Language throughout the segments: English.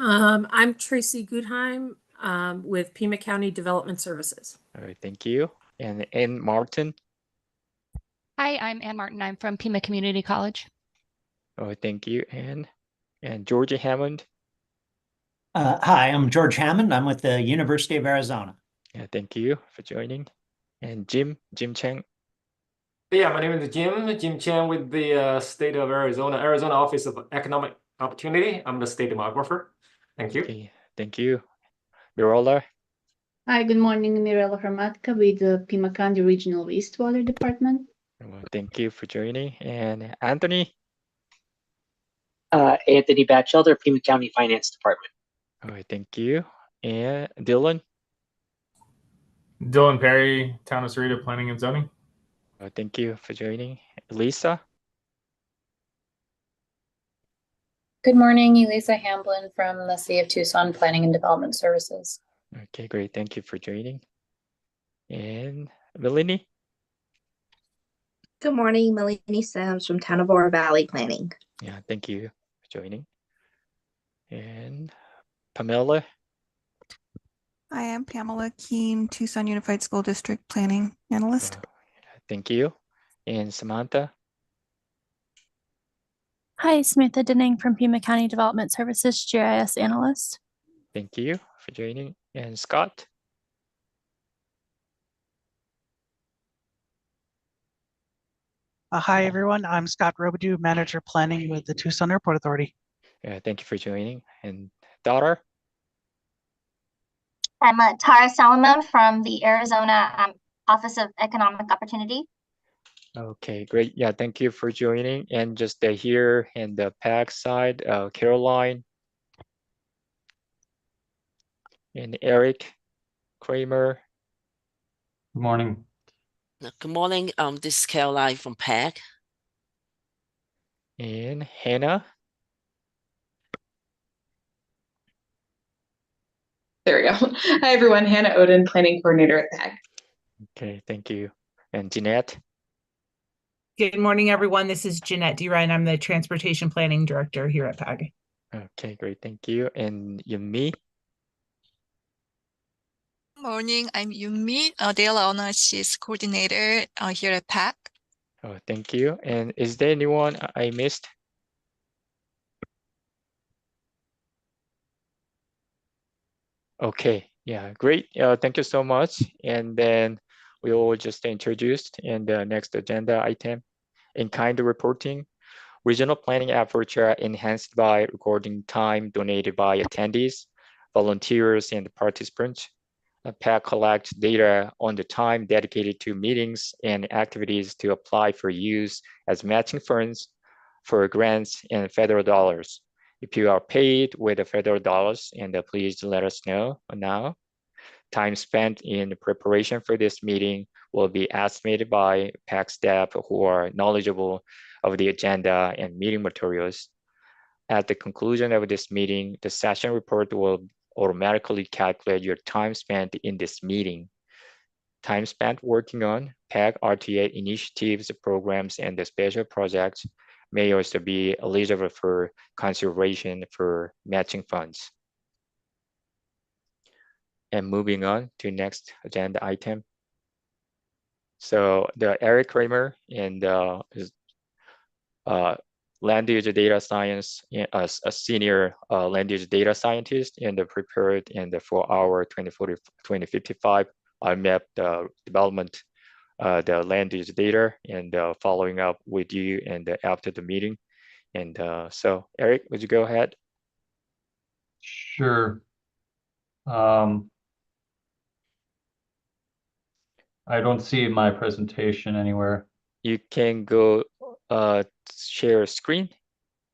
I'm Tracy Goodheim with Pima County Development Services. All right, thank you. And Ann Martin. Hi, I'm Ann Martin. I'm from Pima Community College. Oh, thank you, Ann. And Georgia Hammond. Hi, I'm George Hammond. I'm with the University of Arizona. Yeah, thank you for joining. And Jim Chang. Yeah, my name is Jim Chen with the state of Arizona Office of Economic Opportunity. I'm the state demographer. Thank you. Okay, thank you. Mirola. Hi, good morning. Mirella Hramatka with the Pima County Regional Wastewater Department. Well, thank you for joining. And Anthony. Anthony Batchelder, Pima County Finance Department. All right, thank you. And Dylan. Dylan Perry, Town of Cerrito Planning and Zoning. Thank you for joining. Lisa. Good morning, Elisa Hamblin from the City of Tucson Planning and Development Services. Okay, great. Thank you for joining. And Melanie. Good morning, Melanie Sams from Tanabora Valley Planning. Yeah, thank you for joining. And Pamela. I am Pamela Keene, Tucson Unified School District Planning Analyst. Thank you. And Samantha. Hi, Samantha Denning from Pima County Development Services, GIS Analyst. Thank you for joining. And Scott. Hi, everyone. I'm Scott Robidoux, Manager Planning with the Tucson Airport Authority. Thank you for joining. And Daughter. I'm Tara Salomon from the Arizona Office of Economic Opportunity. Okay, great. Yeah, thank you for joining. And just here in the PAC side, Caroline. And Eric Kramer. Good morning. Good morning. This is Caroline from PAC. And Hannah. There we go. Hi, everyone. Hannah Oden, Planning Coordinator at PAC. Okay, thank you. And Jeanette. Good morning, everyone. This is Jeanette D. Ryan. I'm the Transportation Planning Director here at PAG. Okay, great. Thank you. And Yumi. Morning, I'm Yumi, Data Ownership Coordinator here at PAC. Oh, thank you. And is there anyone I missed? Okay, yeah, great. Thank you so much. And then we will just introduced in the next agenda item, in-kind reporting. Regional planning efforts are enhanced by recording time donated by attendees, volunteers, and participants. PAC collects data on the time dedicated to meetings and activities to apply for use as matching funds for grants and federal dollars. If you are paid with the federal dollars, and please let us know now. Time spent in preparation for this meeting will be estimated by PAC staff who are knowledgeable of the agenda and meeting materials. At the conclusion of this meeting, the session report will automatically calculate your time spent in this meeting. Time spent working on PAC RTA initiatives, programs, and the special projects may also be eligible for consideration for matching funds. And moving on to next agenda item. So the Eric Kramer and land use data science, as a senior land use data scientist, and prepared for our 2055 IMAP development, the land use data, and following up with you and after the meeting. And so Eric, would you go ahead? Sure. I don't see my presentation anywhere. You can go share screen.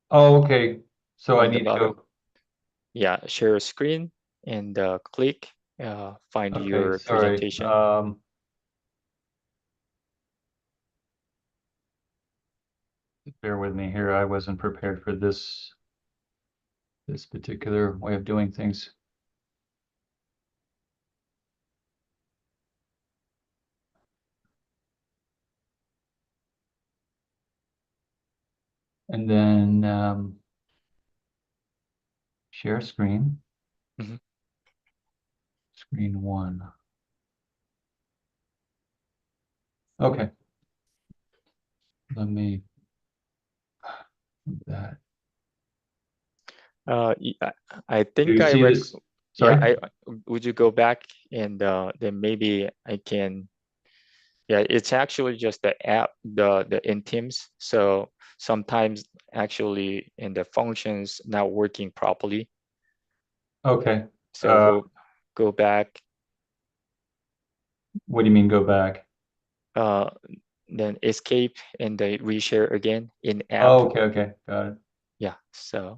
Oh, okay. So I On the need bottom. to. Yeah, share screen and click find Okay, your sorry. presentation. Bear with me here. I wasn't prepared for this particular way of doing things. And then Share screen. Mhm. Screen 1. Okay. Let me that. I Do think you I see rec this? yeah, Sorry. would you go back and then maybe I can. Yeah, it's actually just the app, the in Teams. So sometimes actually in the functions not working properly. Okay. So go back. What do you mean go back? Then escape and then reshare again in app. Oh, okay, got it. Yeah, so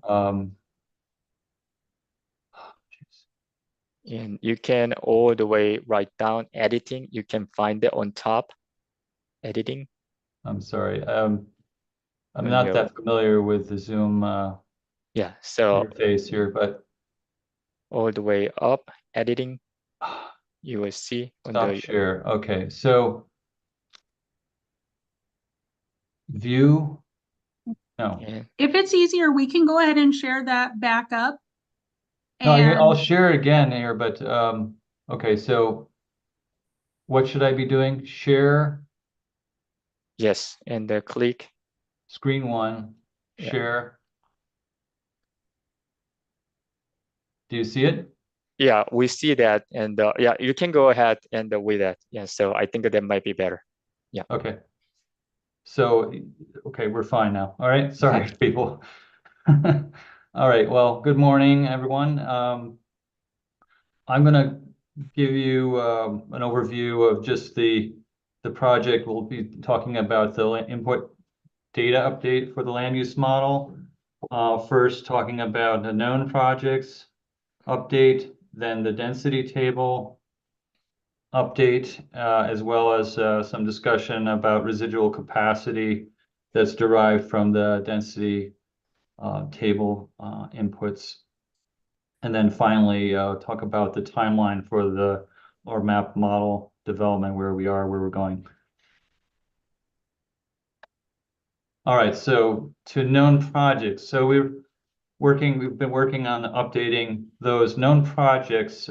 and you can all the way write down editing. You can find it on top, editing. I'm sorry. I'm When not you that familiar with the Zoom yeah, so interface here, but all the way up, editing, you will see on stop the share. Okay, so view. No. and If it's easier, we can go ahead and share that back up. No, I'll And share it again here, but okay, so what should I be doing? Share yes, and click. screen 1, Yeah. share. Do you see it? Yeah, we see that, and yeah, you can go ahead and with that. Yeah, so I think that might be better. Yeah. Okay. So, okay, we're fine now. All right, sorry, people. All right, well, good morning, everyone. I'm gonna give you an overview of just the project. We'll be talking about the input data update for the land use model. First, talking about the known projects update, then the density table update, as well as some discussion about residual capacity that's derived from the density table inputs. And then finally, talk about the timeline for the map model development, where we are, where we're going. All right, so to known projects. So we've been working on updating those known projects.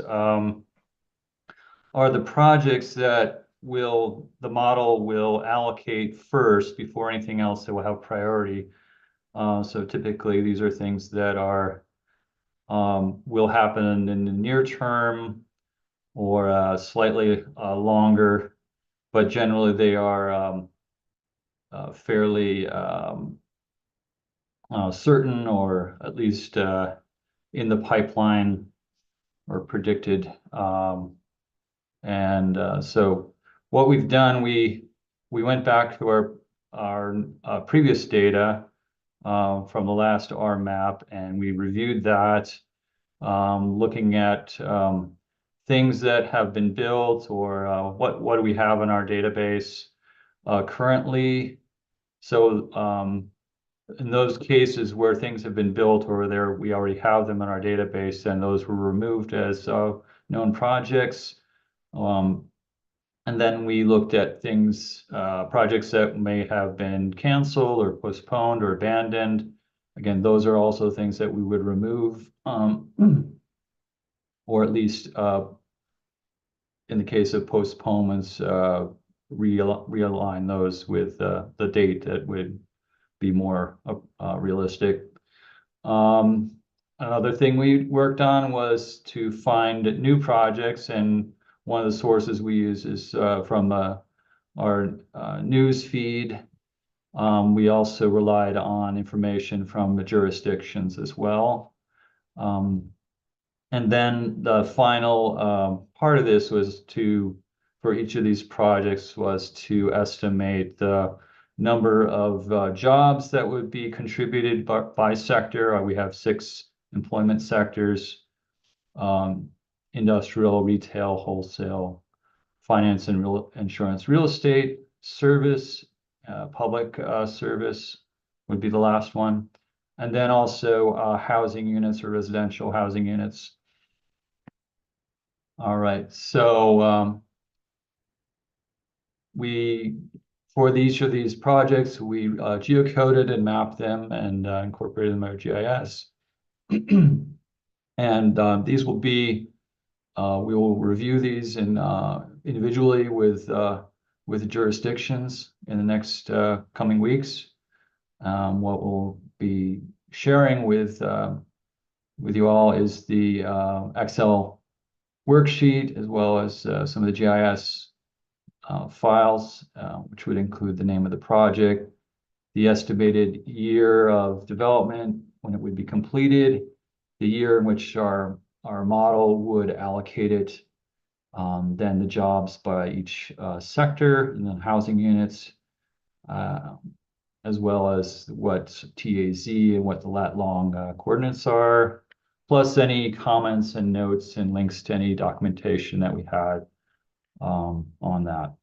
Are the projects that the model will allocate first before anything else that will have priority. So typically these are things that are will happen in the near term or slightly longer, but generally they are fairly certain, or at least in the pipeline or predicted. So what we've done, we went back to our previous data from the last RMAP, and we reviewed that, looking at things that have been built, or what do we have in our database currently. So in those cases where things have been built or we already have them in our database, and those were removed as known projects. And then we looked at things, projects that may have been canceled or postponed or abandoned. Again, those are also things that we would remove, or at least in the case of postponements, realign those with the date that would be more realistic. Another thing we worked on was to find new projects, and one of the sources we use is from our news feed. We also relied on information from the jurisdictions as well. And then the final part of this was for each of these projects, was to estimate the number of jobs that would be contributed by sector. We have 6 employment sectors: industrial, retail, wholesale, finance and insurance, real estate, service, public service would be the last one. And then also housing units or residential housing units. All right, so for each of these projects, we geocoded and mapped them and incorporated them in our GIS. And these will be, we will review these individually with jurisdictions in the next coming weeks. What we'll be sharing with you all is the Excel worksheet, as well as some of the GIS files, which would include the name of the project, the estimated year of development when it would be completed, the year in which our model would allocate it, then the jobs by each sector, and then housing units, as well as what TAZ and what the lat-long coordinates are, plus any comments and notes and links to any documentation that we had on that.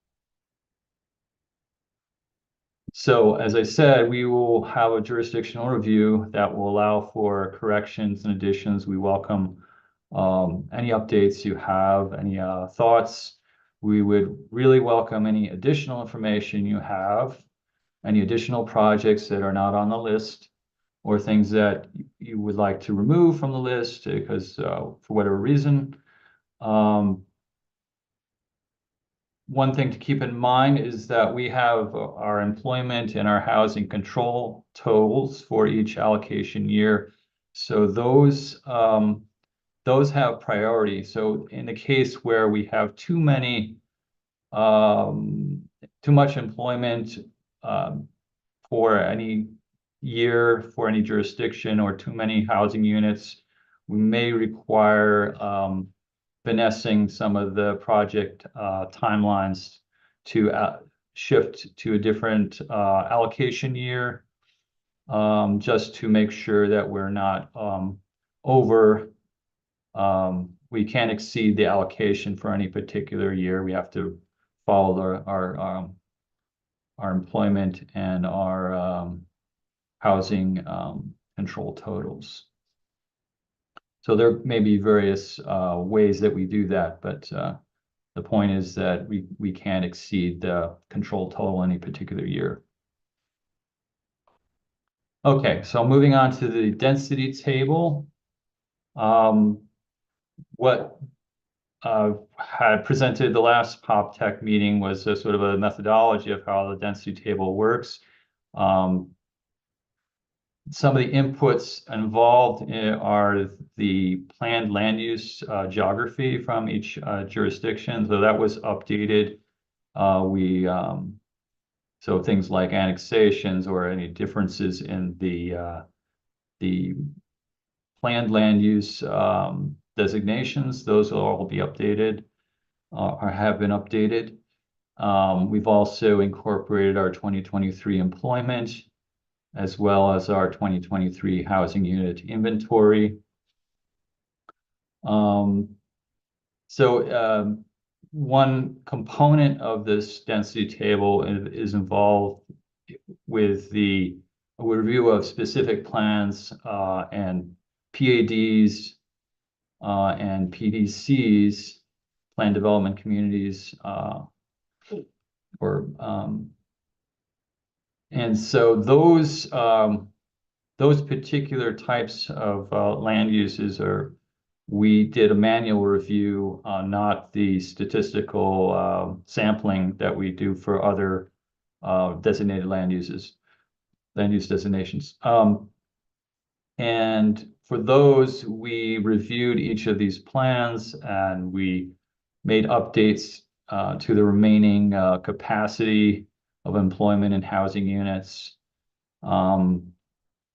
So as I said, we will have a jurisdictional review that will allow for corrections and additions. We welcome any updates you have, any thoughts. We would really welcome any additional information you have, any additional projects that are not on the list, or things that you would like to remove from the list because for whatever reason. One thing to keep in mind is that we have our employment and our housing control totals for each allocation year. So those have priority. So in the case where we have too much employment for any year, for any jurisdiction, or too many housing units, we may require finessing some of the project timelines to shift to a different allocation year, just to make sure that we're not we can't exceed the allocation for any particular year. We have to follow our employment and our housing control totals. So there may be various ways that we do that, but the point is that we can't exceed the control total any particular year. Okay, so moving on to the density table. What had presented the last PopTech meeting was a sort of a methodology of how the density table works. Some of the inputs involved are the planned land use geography from each jurisdiction. So that was updated. So things like annexations or any differences in the planned land use designations, those will all be updated or have been updated. We've also incorporated our 2023 employment, as well as our 2023 housing unit inventory. One component of this density table is involved with the review of specific plans and PADs and PDCs, plan development communities, and so those particular types of land uses we did a manual review, not the statistical sampling that we do for other designated land use designations. And for those, we reviewed each of these plans and we made updates to the remaining capacity of employment and housing units. And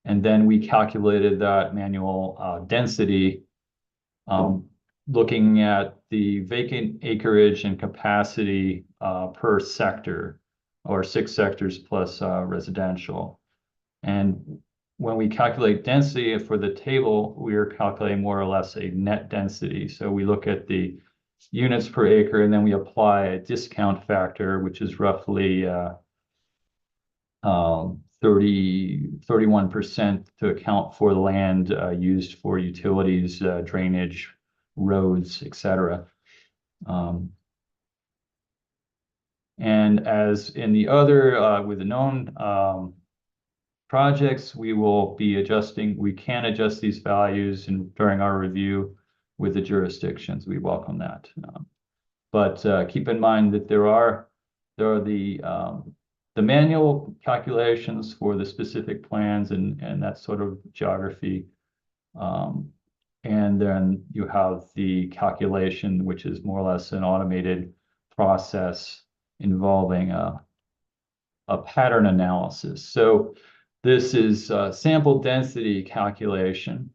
then we calculated that manual density, looking at the vacant acreage and capacity per sector, or 6 sectors plus residential. And when we calculate density for the table, we are calculating more or less a net density. So we look at the units per acre, and then we apply a discount factor, which is roughly 31% to account for the land used for utilities, drainage, roads, etc. And as in the other, with the known projects, we will be adjusting. We can adjust these values during our review with the jurisdictions. We welcome that. But keep in mind that there are the manual calculations for the specific plans and that sort of geography. And then you have the calculation, which is more or less an automated process involving a pattern analysis. So this is a sample density calculation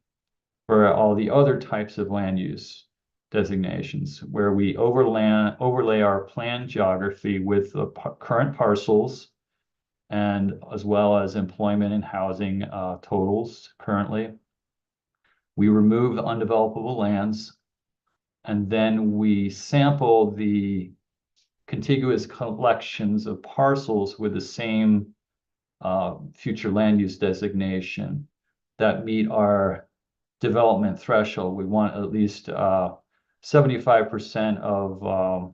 for all the other types of land use designations, where we overlay our plan geography with the current parcels, and as well as employment and housing totals currently. We remove the undevelopable lands, and then we sample the contiguous collections of parcels with the same future land use designation that meet our development threshold. We want at least 75% of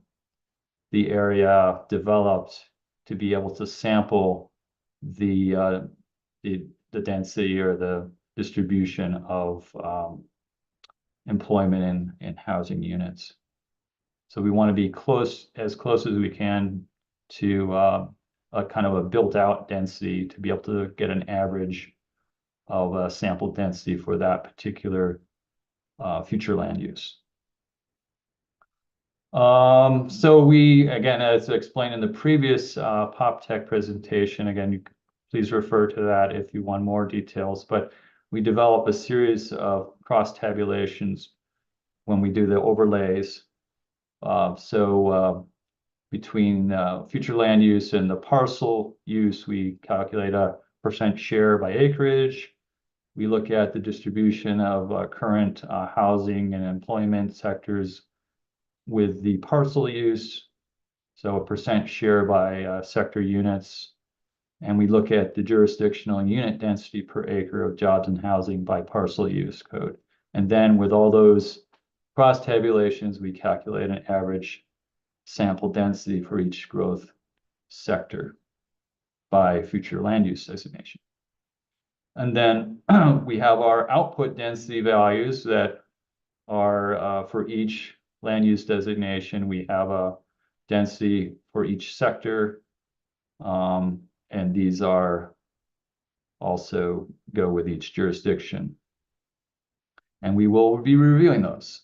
the area developed to be able to sample the density or the distribution of employment and housing units. So we want to be as close as we can to a kind of a built-out density to be able to get an average of sample density for that particular future land use. So we, again, as explained in the previous PopTech presentation, again, please refer to that if you want more details, but we develop a series of cross tabulations when we do the overlays. Between future land use and the parcel use, we calculate a % share by acreage. We look at the distribution of current housing and employment sectors with the parcel use, so a % share by sector units. And we look at the jurisdictional unit density per acre of jobs and housing by parcel use code. And then with all those cross tabulations, we calculate an average sample density for each growth sector by future land use designation. And then we have our output density values that are for each land use designation. We have a density for each sector, and these are also go with each jurisdiction. And we will be reviewing those.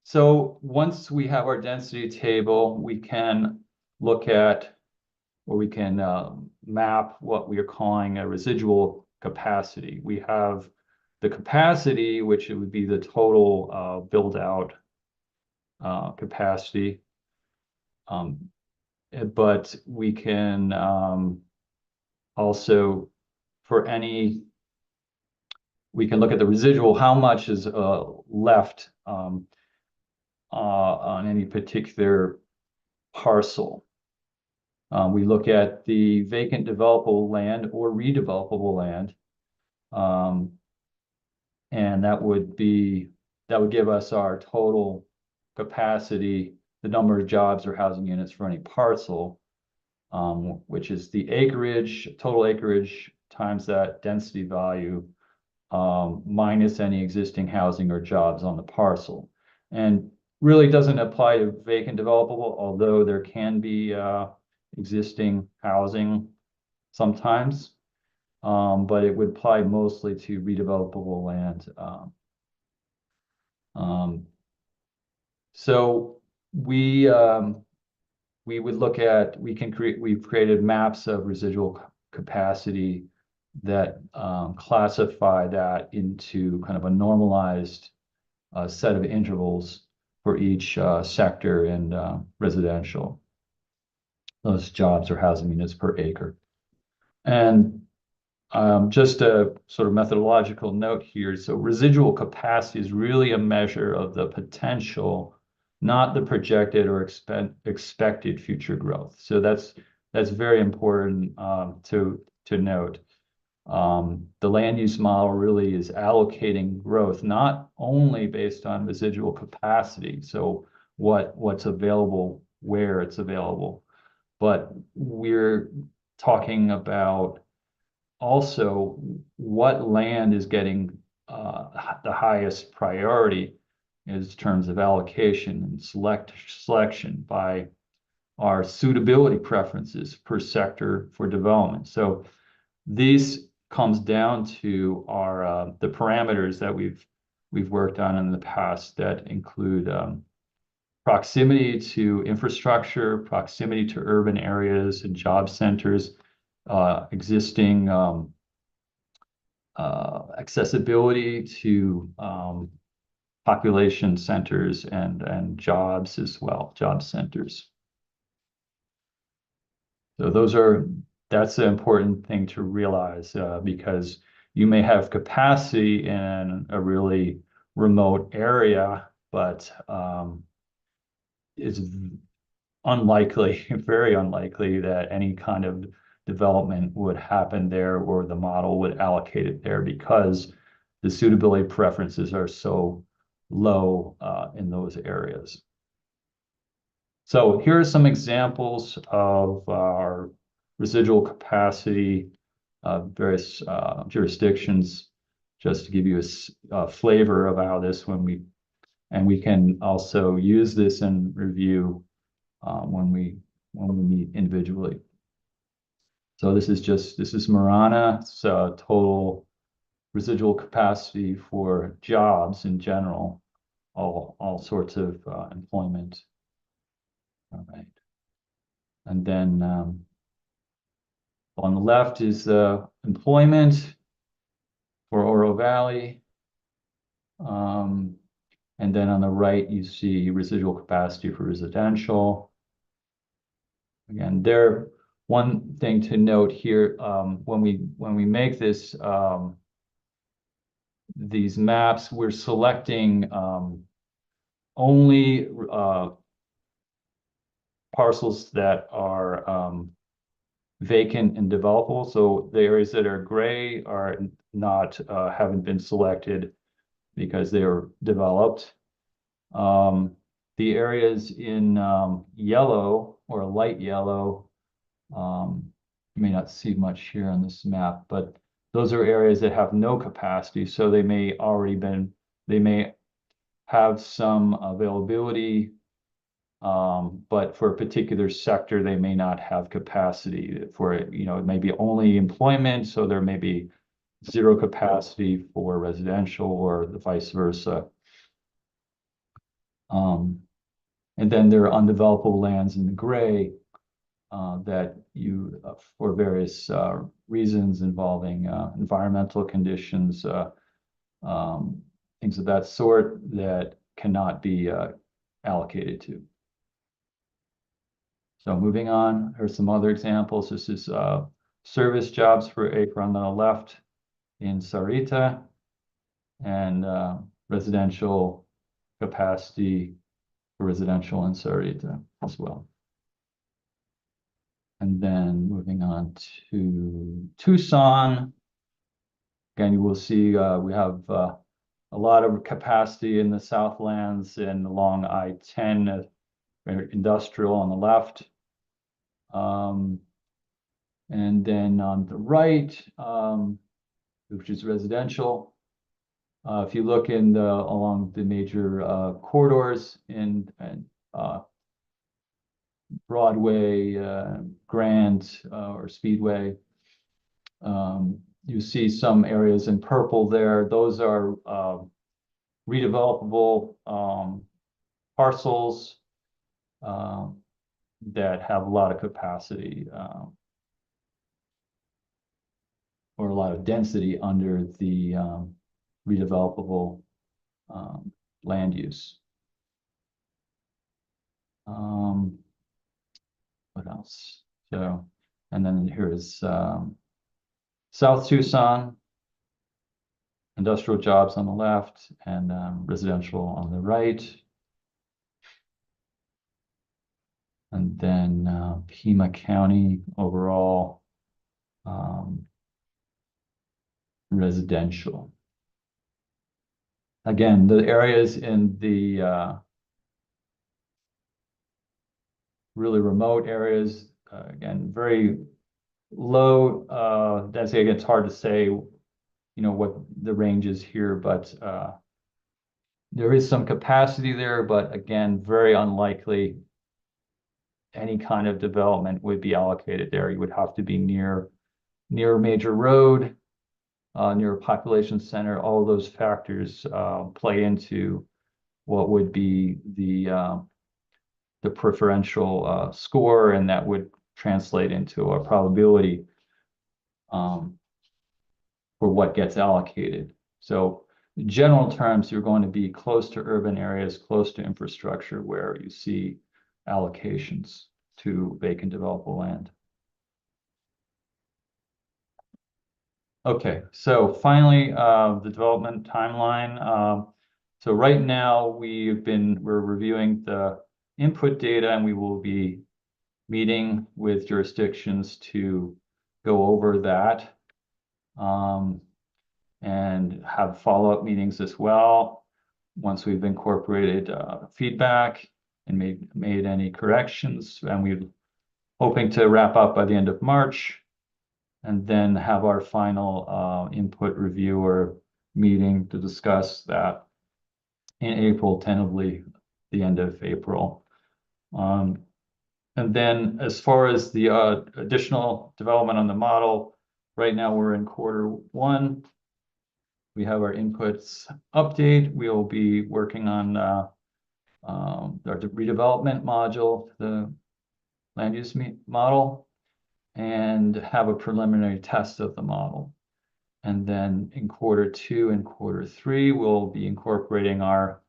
So once we have our density table, we can look at, or we can map what we are calling a residual capacity. We have the capacity, which it would be the total build out capacity. But we can also, we can look at the residual, how much is left on any particular parcel. We look at the vacant developable land or redevelopable land, and that would give us our total capacity, the number of jobs or housing units for any parcel, which is the acreage, total acreage times that density value, minus any existing housing or jobs on the parcel. And really doesn't apply to vacant developable, although there can be existing housing sometimes, but it would apply mostly to redevelopable land. So we would look at, we've created maps of residual capacity that classify that into kind of a normalized set of intervals for each sector and residential, those jobs or housing units per acre. And just a sort of methodological note here. So residual capacity is really a measure of the potential, not the projected or expected future growth. So that's very important to note. The land use model really is allocating growth, not only based on residual capacity, so what's available, where it's available, but we're talking about also what land is getting the highest priority in terms of allocation and selection by our suitability preferences per sector for development. So these comes down to our the parameters that we've worked on in the past that include proximity to infrastructure, proximity to urban areas and job centers, existing accessibility to population centers and jobs as well, job centers. So that's an important thing to realize because you may have capacity in a really remote area, but it's unlikely, very unlikely that any kind of development would happen there or the model would allocate it there because the suitability preferences are so low in those areas. So here are some examples of our residual capacity various jurisdictions, just to give you a flavor of how this and we can also use this in review when we meet individually. So this is Marana. It's total residual capacity for jobs in general, all sorts of employment. All right. And then on the left is employment for Oro Valley. And then on the right, you see residual capacity for residential. Again, one thing to note here, when we make these maps, we're selecting only parcels that are vacant and developable. So the areas that are gray are not haven't been selected because they were developed. The areas in yellow or light yellow, you may not see much here on this map, but those are areas that have no capacity. So they may have some availability, but for a particular sector, they may not have capacity for it. It may be only employment, so there may be zero capacity for residential or the vice versa. And then there are undevelopable lands in the gray that for various reasons involving environmental conditions, things of that sort that cannot be allocated to. So moving on, here's some other examples. This is service jobs per acre on the left in Sarita, and residential capacity for residential in Sarita as well. And then moving on to Tucson. Again, you will see we have a lot of capacity in the Southlands and along I-10, industrial on the left. And then on the right, which is residential. If you look along the major corridors in Broadway, Grant, or Speedway, you see some areas in purple there. Those are redevelopable parcels that have a lot of capacity or a lot of density under the redevelopable land use. What else? So, and then here is South Tucson, industrial jobs on the left and residential on the right. And then Pima County overall residential. Again, the areas in the really remote areas, again, very low density. Again, it's hard to say, you know, what the range is here, but there is some capacity there, but again, very unlikely any kind of development would be allocated there. You would have to be near a major road, near a population center. All of those factors play into what would be the preferential score, and that would translate into a probability for what gets allocated. So in general terms, you're going to be close to urban areas, close to infrastructure where you see allocations to vacant developable land. Okay, so finally, the development timeline. So right now we're reviewing the input data, and we will be meeting with jurisdictions to go over that and have follow-up meetings as well once we've incorporated feedback and made any corrections. And we're hoping to wrap up by the end of March, and then have our final input reviewer meeting to discuss that in April, tentatively the end of April. And then as far as the additional development on the model, right now we're in Q1. We have our inputs update. We'll be working on our redevelopment module, the land use model, and have a preliminary test of the model. And then in Q2 and Q3, we'll be incorporating our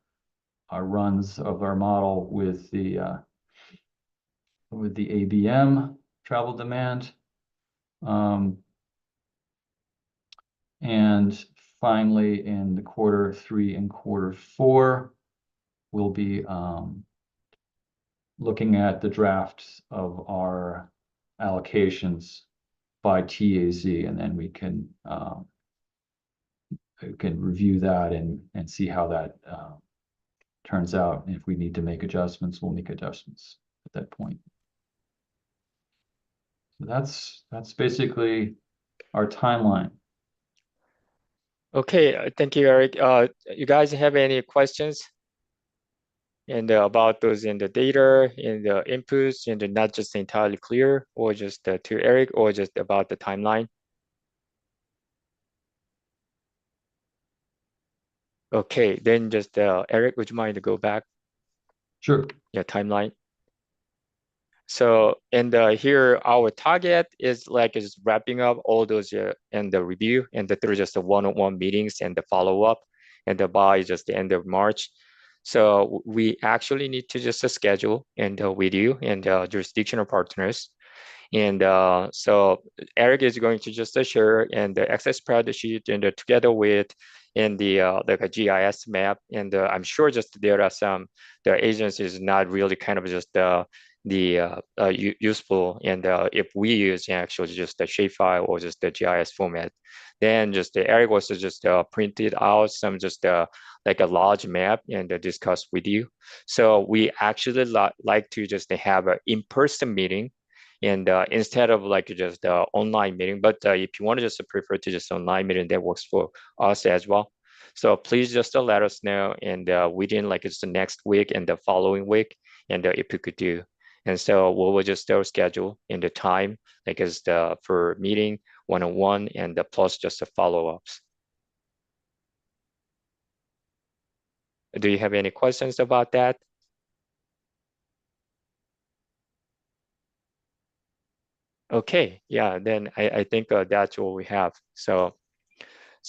runs of our model with the ABM travel demand. And finally, in the Q3 and Q4, we'll be looking at the drafts of our allocations by TAZ, and then we can review that and see how that turns out. And if we need to make adjustments, we'll make adjustments at that point. So that's basically our timeline. Okay, thank you, Eric. You guys have any questions and about those in the data, in the inputs, and not just entirely clear, or just to Eric, or just about the timeline? Okay, then just Eric, would you mind to go back? Sure. Yeah, timeline. So, and here our target is like just wrapping up all those and the review, and through just the one-on-one meetings and the follow-up, and by just the end of March. So we actually need to just schedule and with you and jurisdictional partners. And so Eric is going to just share and the Excel spreadsheet and together with in the like a GIS map. And I'm sure just there are some the agencies not really kind of just useful, and if we use actually just the shapefile or just the GIS format, then just Eric also just printed out some just like a large map and discuss with you. So we actually like to just have an in-person meeting, and instead of like just online meeting. But if you want to just prefer to just online meeting, that works for us as well. So please just let us know, and within like it's the next week and the following week, and if you could do. And so we will just schedule in the time, like as for meeting one-on-one and plus just the follow-ups. Do you have any questions about that? Okay, yeah, then I think that's what we have. So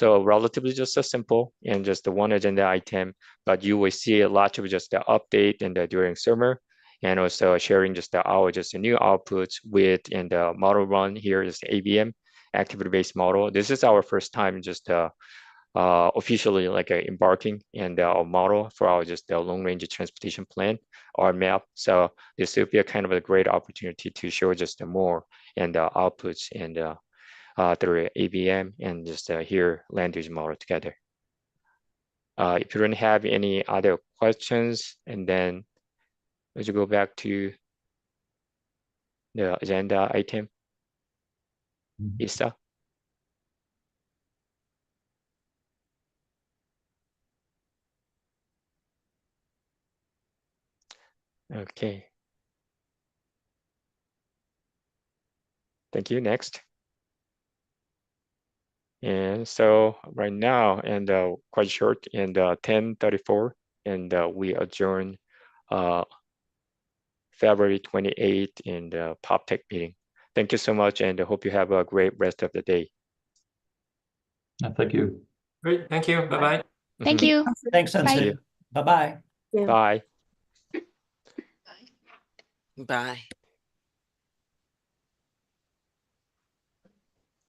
relatively just a simple and just the one agenda item, but you will see a lot of just the update and during summer, and also sharing just our just the new outputs with in the model run here is ABM, activity-based model. This is our first time just officially like embarking in our model for our just the long-range transportation plan, our map. So this will be a kind of a great opportunity to show just more and outputs and through ABM and just here land use model together. If you don't have any other questions, and then let's go back to the agenda item. Isa. Okay. Thank you. Next. And so right now, and quite short, and 10:34, and we adjourn February 28th in the PopTech meeting. Thank you so much, and I hope you have a great rest of the day. Thank you. Great. Thank you. Bye-bye. Thank you. Thanks, Bye. Sensi. Bye-bye. Bye. Bye.